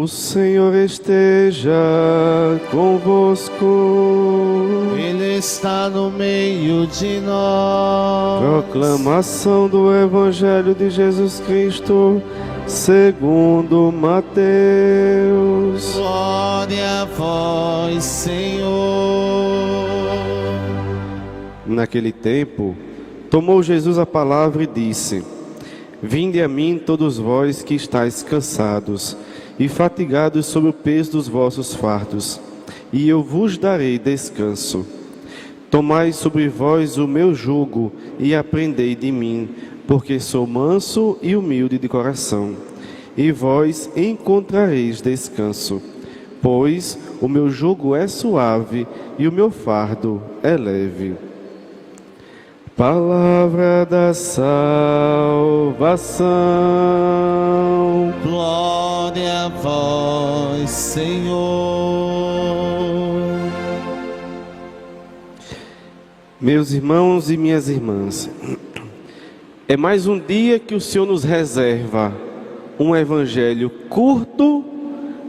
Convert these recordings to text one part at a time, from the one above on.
Senhor esteja convosco. Ele está no meio de nós. Proclamação do Evangelho de Jesus Cristo segundo Mateus. Glória a vós, Senhor. Naquele tempo, tomou Jesus a palavra e disse: Vinde a mim todos vós que estáis cansados e fatigados sob o peso dos vossos fardos, e eu vos darei descanso. Tomai sobre vós o meu jugo e aprendei de mim, porque sou manso e humilde de coração, e vós encontrareis descanso. Pois o meu jugo é suave e o meu fardo é leve. Palavra da salvação. Glória a vós, Senhor. Meus irmãos e minhas irmãs, é mais um dia que o Senhor nos reserva, um evangelho curto,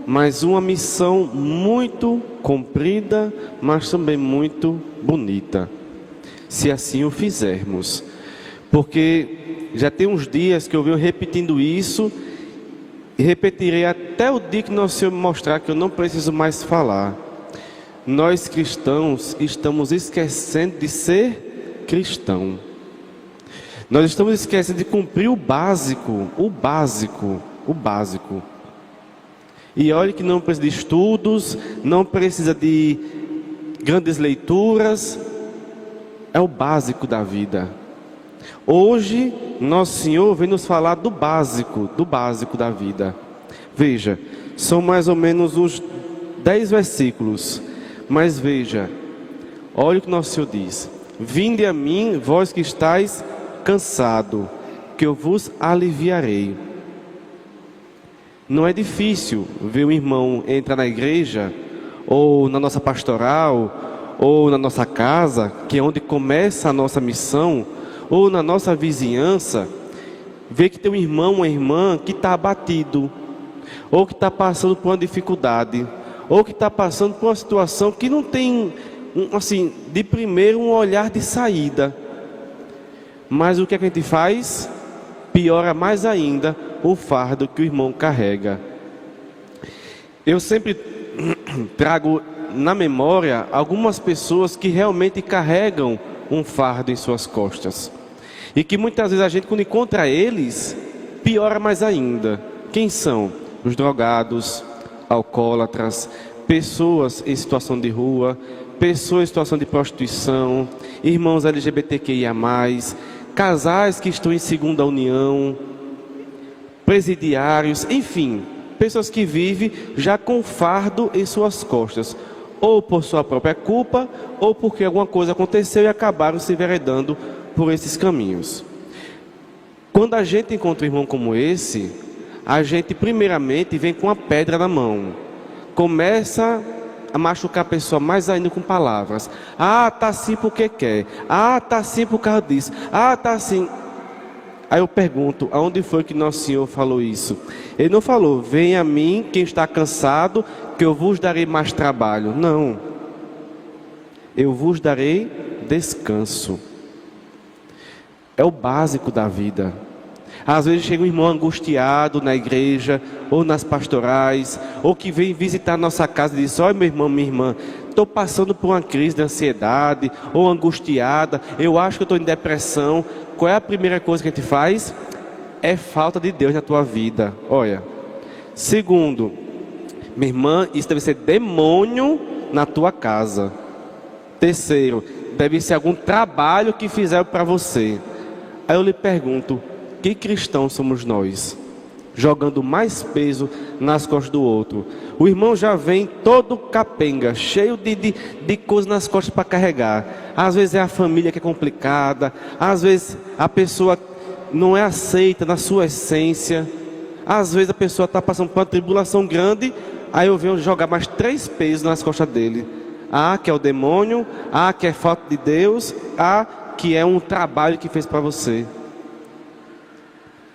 mas uma missão muito comprida, mas também muito bonita, se assim o fizermos. Porque já tem uns dias que eu venho repetindo isso, e repetirei até o dia que nosso Senhor me mostrar que eu não preciso mais falar. Nós cristãos estamos esquecendo de ser cristão. Nós estamos esquecendo de cumprir o básico. E olhe que não precisa de estudos, não precisa de grandes leituras, é o básico da vida. Hoje, nosso Senhor vem nos falar do básico da vida. Veja, são mais ou menos uns 10 versículos, mas veja, olha o que nosso Senhor diz: Vinde a mim, vós que estáis cansado, que eu vos aliviarei. Não é difícil ver um irmão entrar na igreja, ou na nossa pastoral, ou na nossa casa, que é onde começa a nossa missão, ou na nossa vizinhança, ver que tem um irmão, uma irmã que está abatido, ou que está passando por uma dificuldade, ou que está passando por uma situação que não tem, assim, de primeiro um olhar de saída. Mas o que a gente faz? Piora mais ainda o fardo que o irmão carrega. Eu sempre trago na memória algumas pessoas que realmente carregam um fardo em suas costas, e que muitas vezes a gente, quando encontra eles, piora mais ainda. Quem são? Os drogados, alcoólatras, pessoas em situação de rua, pessoas em situação de prostituição, irmãos LGBTQIA+, casais que estão em segunda união, presidiários, enfim, pessoas que vivem já com fardo em suas costas, ou por sua própria culpa, ou porque alguma coisa aconteceu e acabaram se enveredando por esses caminhos. Quando a gente encontra um irmão como esse, a gente primeiramente vem com a pedra na mão, começa a machucar a pessoa mais ainda com palavras. Ah, tá assim porque quer. Ah, tá assim por causa disso. Ah, tá assim. Aí eu pergunto, aonde foi que nosso Senhor falou isso? Ele não falou: venha a mim quem está cansado, que eu vos darei mais trabalho. Não. Eu vos darei descanso. É o básico da vida. Às vezes chega um irmão angustiado na igreja, ou nas pastorais, ou que vem visitar nossa casa e diz: olha, meu irmão, minha irmã, estou passando por uma crise de ansiedade, ou angustiada, eu acho que eu estou em depressão. Qual é a primeira coisa que a gente faz? É falta de Deus na tua vida. Olha. Segundo, minha irmã, isso deve ser demônio na tua casa. Terceiro, deve ser algum trabalho que fizeram para você. Aí eu lhe pergunto: que cristãos somos nós? Jogando mais peso nas costas do outro. O irmão já vem todo capenga, cheio de coisas nas costas para carregar. Às vezes é a família que é complicada, às vezes a pessoa não é aceita na sua essência, às vezes a pessoa está passando por uma tribulação grande, aí eu venho jogar mais 3 pesos nas costas dele. Ah, que é o demônio, ah, que é falta de Deus, ah, que é um trabalho que fez para você.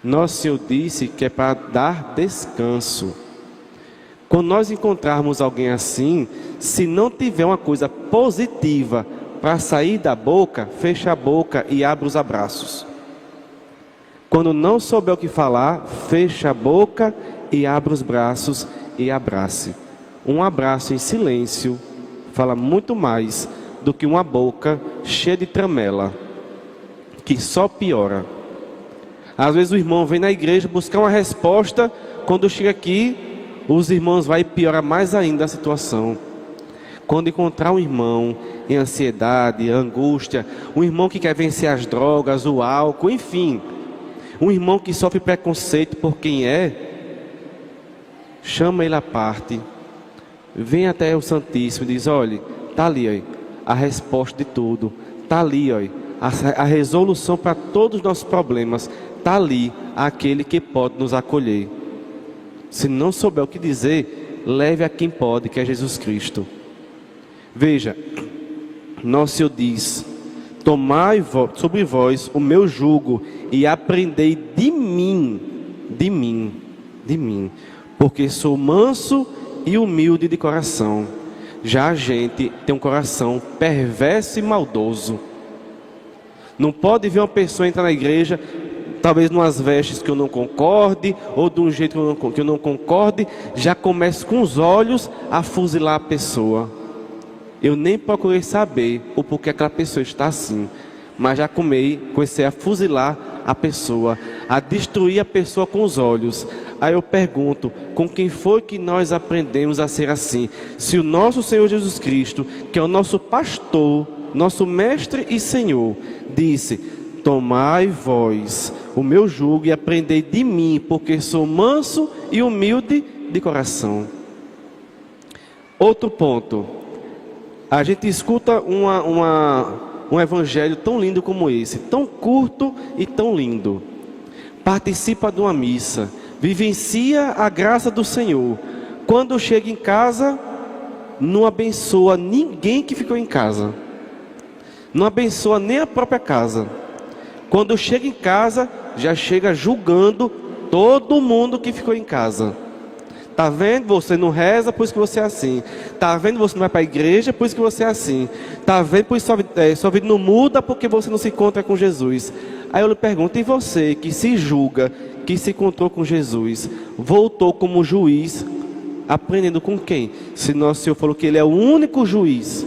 Nosso Senhor disse que é para dar descanso. Quando nós encontrarmos alguém assim, se não tiver uma coisa positiva para sair da boca, fecha a boca e abre os abraços. Quando não souber o que falar, fecha a boca e abre os braços e abrace. Um abraço em silêncio fala muito mais do que uma boca cheia de tramela, que só piora. Às vezes o irmão vem na igreja buscar uma resposta, quando chega aqui, os irmãos vão piorar mais ainda a situação. Quando encontrar um irmão em ansiedade, angústia, um irmão que quer vencer as drogas, o álcool, enfim, um irmão que sofre preconceito por quem é, chama ele à parte, vem até o Santíssimo e diz: olha, está ali ó, a resposta de tudo, está ali ó, a resolução para todos os nossos problemas, está ali aquele que pode nos acolher. Se não souber o que dizer, leve a quem pode, que é Jesus Cristo. Veja, nosso Senhor diz: tomai sobre vós o meu jugo e aprendei de mim, porque sou manso e humilde de coração. Já a gente tem um coração perverso e maldoso. Não pode ver uma pessoa entrar na igreja, talvez numas vestes que eu não concorde, ou de um jeito que eu não concorde, já começo com os olhos a fuzilar a pessoa. Eu nem procurei saber o porquê aquela pessoa está assim, mas já comecei a fuzilar a pessoa, a destruir a pessoa com os olhos. Aí eu pergunto, com quem foi que nós aprendemos a ser assim? Se o nosso Senhor Jesus Cristo, que é o nosso pastor, nosso mestre e Senhor, disse: tomai vós o meu jugo e aprendei de mim, porque sou manso e humilde de coração. Outro ponto, a gente escuta um evangelho tão lindo como esse, tão curto e tão lindo. Participa de uma missa, vivencia a graça do Senhor. Quando chega em casa, não abençoa ninguém que ficou em casa, não abençoa nem a própria casa. Quando chega em casa, já chega julgando todo mundo que ficou em casa. Tá vendo? Você não reza, por isso que você é assim. Tá vendo? Você não vai para a igreja, por isso que você é assim. Tá vendo? Por isso sua vida não muda, porque você não se encontra com Jesus. Aí eu lhe pergunto: e você que se julga, que se encontrou com Jesus, voltou como juiz, aprendendo com quem? Se nosso Senhor falou que Ele é o único juiz.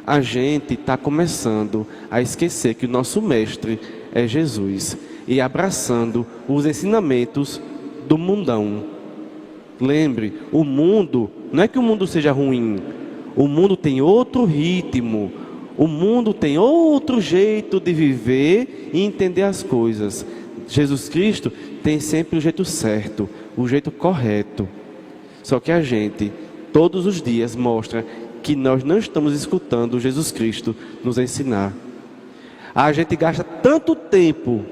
A gente está começando a esquecer que o nosso mestre é Jesus, e abraçando os ensinamentos do mundão. Lembre, o mundo, não é que o mundo seja ruim, o mundo tem outro ritmo, o mundo tem outro jeito de viver e entender as coisas. Jesus Cristo tem sempre o jeito certo, o jeito correto. Só que a gente, todos os dias, mostra que nós não estamos escutando Jesus Cristo nos ensinar. A gente gasta tanto tempo.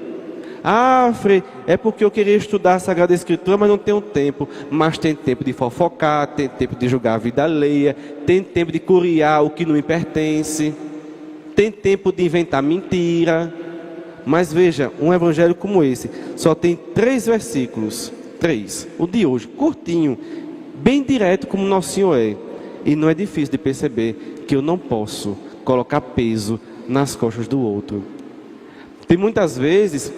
Ah, Frei, é porque eu queria estudar a Sagrada Escritura, mas não tenho tempo. Mas tem tempo de fofocar, tem tempo de julgar a vida alheia, tem tempo de curiar o que não me pertence, tem tempo de inventar mentira. Mas veja, um evangelho como esse só tem 3 versículos. 3. O de hoje, curtinho, bem direto como Nosso Senhor é. E não é difícil de perceber que eu não posso colocar peso nas costas do outro. Tem muitas vezes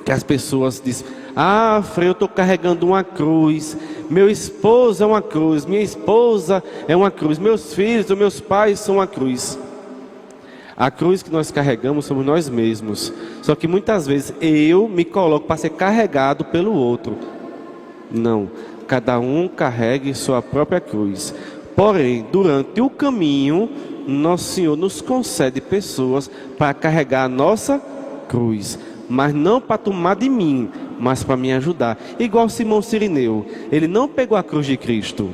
que as pessoas dizem: ah, Frei, eu estou carregando uma cruz, meu esposo é uma cruz, minha esposa é uma cruz, meus filhos ou meus pais são uma cruz. A cruz que nós carregamos somos nós mesmos. Só que muitas vezes eu me coloco para ser carregado pelo outro. Não, cada um carregue sua própria cruz. Porém, durante o caminho, Nosso Senhor nos concede pessoas para carregar a nossa cruz, mas não para tomar de mim, mas para me ajudar. Igual Simão Cirineu, ele não pegou a cruz de Cristo,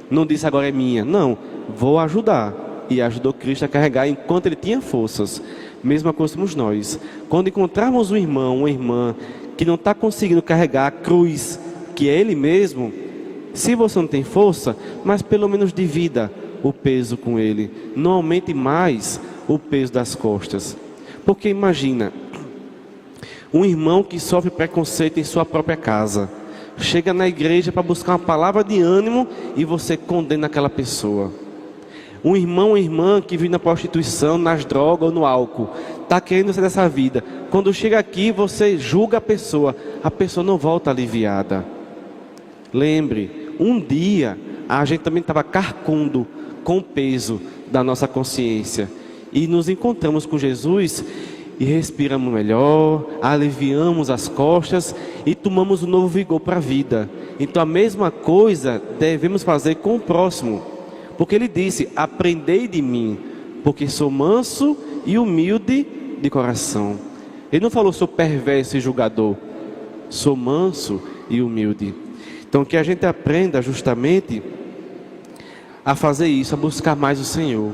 não disse agora é minha, não, vou ajudar. E ajudou Cristo a carregar enquanto ele tinha forças. Mesma coisa somos nós. Quando encontrarmos um irmão, uma irmã que não está conseguindo carregar a cruz, que é ele mesmo, se você não tem força, mas pelo menos divida o peso com ele. Não aumente mais o peso das costas. Porque imagina, um irmão que sofre preconceito em sua própria casa. chega na igreja para buscar uma palavra de ânimo e você condena aquela pessoa. Um irmão ou irmã que vive na prostituição, nas drogas ou no álcool, está querendo sair dessa vida. Quando chega aqui, você julga a pessoa não volta aliviada. Lembre, um dia a gente também estava carcondo com o peso da nossa consciência. E nos encontramos com Jesus e respiramos melhor, aliviamos as costas e tomamos um novo vigor para a vida. Então a mesma coisa devemos fazer com o próximo. Porque ele disse, aprendei de mim, porque sou manso e humilde de coração. Ele não falou, sou perverso e julgador. Sou manso e humilde. Então que a gente aprenda justamente a fazer isso, a buscar mais o Senhor.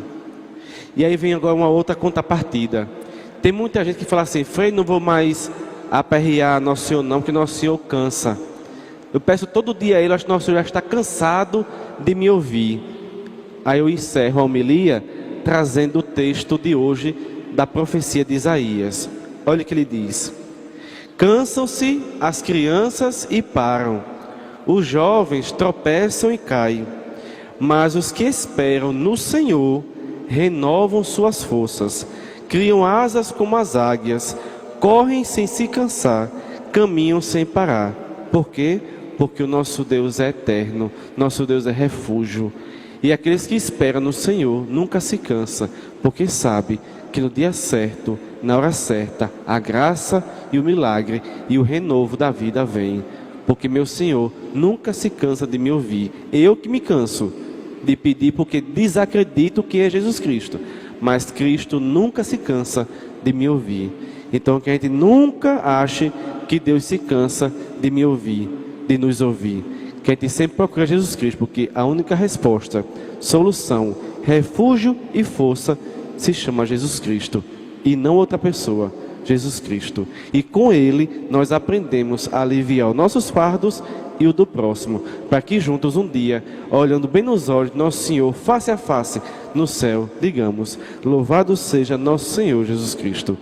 E aí vem agora uma outra contrapartida. Tem muita gente que fala assim, Frei, não vou mais aperrear Nosso Senhor não, porque Nosso Senhor cansa. Eu peço todo dia a Ele, acho que Nosso Senhor já está cansado de me ouvir. Aí eu encerro a homilia trazendo o texto de hoje da profecia de Isaías. Olha o que ele diz. Cansam-se as crianças e param. Os jovens tropeçam e caem. Mas os que esperam no Senhor renovam suas forças. Criam asas como as águias. Correm sem se cansar. Caminham sem parar. Por quê? Porque o nosso Deus é eterno. Nosso Deus é refúgio. E aqueles que esperam no Senhor nunca se cansa, porque sabe que no dia certo, na hora certa, a graça e o milagre e o renovo da vida vem. Porque meu Senhor nunca se cansa de me ouvir. Eu que me canso de pedir porque desacredito que é Jesus Cristo. Mas Cristo nunca se cansa de me ouvir. Então que a gente nunca ache que Deus se cansa de me ouvir, de nos ouvir. Que a gente sempre procura Jesus Cristo, porque a única resposta, solução, refúgio e força se chama Jesus Cristo e não outra pessoa, Jesus Cristo. E com Ele nós aprendemos a aliviar os nossos fardos e o do próximo, para que juntos um dia, olhando bem nos olhos de nosso Senhor, face a face, no céu, digamos, louvado seja nosso Senhor Jesus Cristo.